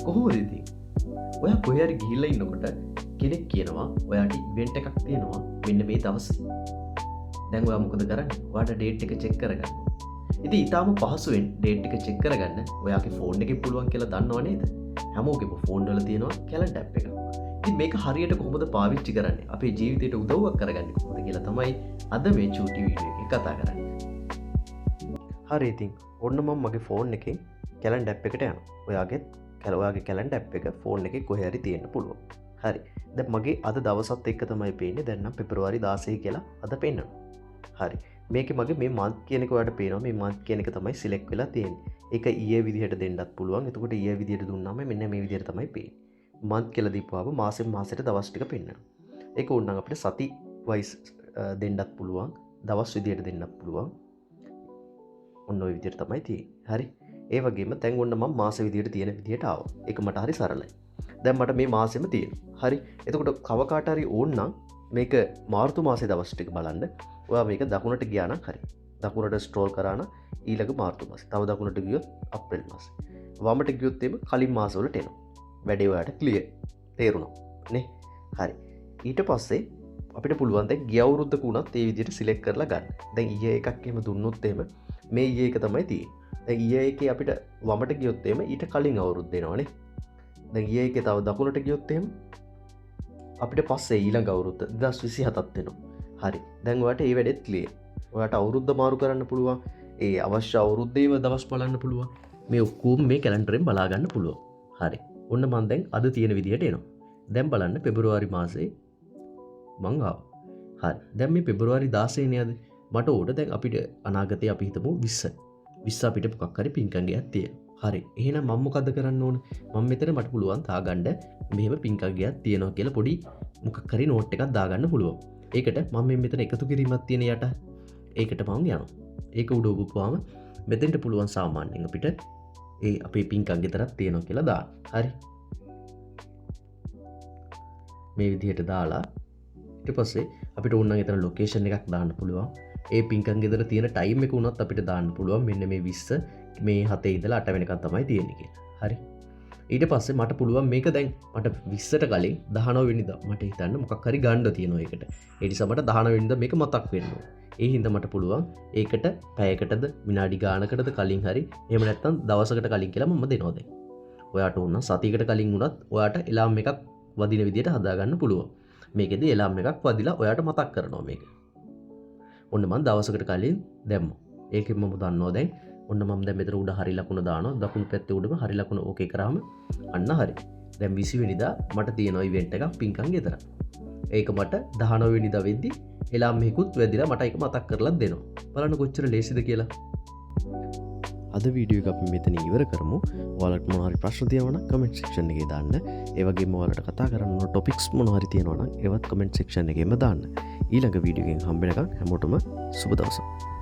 කොහොමද ඉතින්? ඔයා කොහේ හරි ගිහිල්ලා ඉන්නකොට කෙනෙක් කියනවා ඔයාට ඉවෙන්ට් එකක් තියෙනවා මෙන්න මේ දවසේ. දැන් ඔයා මොකද කරන්නේ? ඔයාට ඩේට් එක චෙක් කරගන්න. ඉතින් ඊටාම පහසුවෙන් ඩේට් එක චෙක් කරගන්න ඔයාගේ ෆෝන් එකේ පුළුවන් කියලා දන්නව නේද? හැමෝගෙම ෆෝන් වල තියෙනවා කැලෙන්ඩර් ඇප් එකක්. ඉතින් මේක හරියට කොහොමද පාවිච්චි කරන්නේ? අපේ ජීවිතයට උදව්වක් කරගන්නේ කොහොමද කියලා තමයි අද මේ චූටි වීඩියෝ එකේ කතා කරන්නේ. හරි ඉතින් ඔන්න මම මගේ ෆෝන් එකෙන් කැලෙන්ඩර් ඇප් එකට යනවා. ඔයාගේ කැලෙන්ඩර් ඇප් එක ෆෝන් එකේ කොහේ හරි තියෙන්න පුළුවන්. හරි. දැන් මගේ අද දවසත් එක්ක තමයි පේන්නේ. දැන් නම් පෙබරවාරි 16 කියලා අද පෙන්නනවා. හරි. මේකේ මගේ මේ month කියන එක ඔයාලට පේනවා. මේ month කියන එක තමයි select වෙලා තියෙන්නේ. ඒක ඊයේ විදිහට දෙන්නත් පුළුවන්. එතකොට ඊයේ විදිහට දුන්නාම මෙන්න මේ විදිහට තමයි පේන්නේ. month කියලා දීපුවාම මාසෙන් මාසෙට දවස් ටික පෙන්නනවා. ඒක ඕනනම් අපිට සති වයිස් දෙන්නත් පුළුවන්. දවස් විදිහට දෙන්නත් පුළුවන්. ඔන්න ඔය විදිහට තමයි තියෙන්නේ. හරි. ඒ වගේම දැන් ඔන්න මම මාස විදිහට තියෙන විදිහට ආවා. ඒක මට හරි සරලයි. දැන් මට මේ මාසෙම තියෙනවා. හරි. එතකොට කව කාට හරි ඕන නම් මේක මාර්තු මාසේ දවස් ටික බලන්න. ඔයා මේක දකුණට ගියා නම් හරි. දකුණට ස්ක්‍රෝල් කරා නම් ඊළඟ මාර්තු මාසේ. තව දකුණට ගියොත් අප්‍රේල් මාසේ. වමට ගියොත් එimhe කලින් මාසවලට එනවා. වැඩේ ඔයාට ක්ලියර්. තේරුණා නේ? හරි. ඊට පස්සේ අපිට පුළුවන් දැන් ගිය අවුරුද්දක උනත් ඒ විදිහට සිලෙක්ට් කරලා ගන්න. දැන් ඊයේ එකක් එහෙම දුන්නොත් එහෙම මේ ඊයේ එක තමයි තියෙන්නේ. දැන් ඊයේ එකේ අපිට වමට ගියොත් එහෙම ඊට කලින් අවුරුද්ද එනවනේ. දැන් ඊයේ එකේ තව දකුණට ගියොත් එහෙම අපිට පස්සේ ඊළඟ අවුරුද්ද 2027ත් එනවා. හරි. දැන් ඔයාට මේ වැඩෙත් ක්ලියර්. ඔයාට අවුරුද්ද මාරු කරන්න පුළුවන්. ඒ අවශ්‍ය අවුරුද්දේම දවස් බලන්න පුළුවන්. මේ ඔක්කොම මේ කැලෙන්ඩරෙන් බලා ගන්න පුළුවන්. හරි. ඔන්න මම දැන් අද තියෙන විදිහට එනවා. දැන් බලන්න පෙබරවාරි මාසේ මං ආවා. හරි. දැන් මේ පෙබරවාරි 16 නේ අද. මට ඕන දැන් අපිට අනාගතේ අපි හිතමු 20. 20 අපිට මොකක් හරි පින්කම් ගයක් තියෙනවා. හරි. එහෙනම් මම මොකද කරන්න ඕන? මම මෙතන මට පුළුවන් දාගන්න මෙහෙම පින්කම් ගයක් තියෙනවා කියලා පොඩි මොකක් හරි නෝට් එකක් දාගන්න පුළුවන්. ඒකට මම මෙතන එකතු කිරීමක් තියෙන යට ඒකට මම යනවා. ඒක උඩ ඔබපුවාම මෙතෙන්ට පුළුවන් සාමාන්‍යයෙන් අපිට ඒ අපේ පින්කම් ගෙතරක් තියෙනවා කියලා දාන්න. හරි. මේ විදිහට දාලා ඊට පස්සේ අපිට ඕන නම් එතන ලොකේෂන් එකක් දාන්න පුළුවන්. ඒ පින්කම් ගෙදර තියෙන ටයිම් එක උනත් අපිට දාන්න පුළුවන්. මෙන්න මේ 20 මේ 7 ඉඳලා 8 වෙනකන් තමයි තියෙන්නේ කියලා. හරි. ඊට පස්සේ මට පුළුවන් මේක දැන් මට 20ට කලින් 19 වෙනිදා මට හිතන්න මොකක් හරි ගන්න තියෙනවා ඒකට. ඒ නිසා මට 19 වෙනිදා මේක මතක් වෙන්න ඕන. ඒ හින්දා මට පුළුවන් ඒකට පැයකටද විනාඩි ගානකටද කලින් හරි එහෙම නැත්නම් දවසකට කලින් කියලා මම දෙනවා දැන්. ඔයාට ඕන සතියකට කලින් වුණත් ඔයාට එලාම් එකක් වදින විදිහට හදාගන්න පුළුවන්. මේකෙදි එලාම් එකක් වදිලා ඔයාට මතක් කරනවා මේක. ඔන්න මම දවසකට කලින් දැම්මා. ඒකෙන් මම දන්නවා දැන් ඔන්න මම දැන් මෙතන උඩ හරි ලකුණ දානවා. දකුණු පැත්තේ උඩම හරි ලකුණ ඕකේ කරාම අන්න හරි. දැන් 20 වෙනිදා මට තියෙනවා ඉවෙන්ට් එකක් පින්කම් ගෙදර. ඒක මට 19 වෙනිදා වෙද්දි එලාම් එකකුත් වැදිලා මට ඒක මතක් කරලා දෙනවා. බලන්න කොච්චර ලේසිද කියලා. අද වීඩියෝ එක අපි මෙතන ඉවර කරමු. ඔයාලට මොනවා හරි ප්‍රශ්න තියෙනවා නම් කමෙන්ට් සෙක්ෂන් එකේ දාන්න. ඒ වගේම ඔයාලට කතා කරන්න ඕන ටොපික්ස් මොනවා හරි තියෙනවා නම් ඒවත් කමෙන්ට් සෙක්ෂන් එකේම දාන්න. ඊළඟ වීඩියෝ එකෙන් හම්බ වෙනකන් හැමෝටම සුබ දවසක්.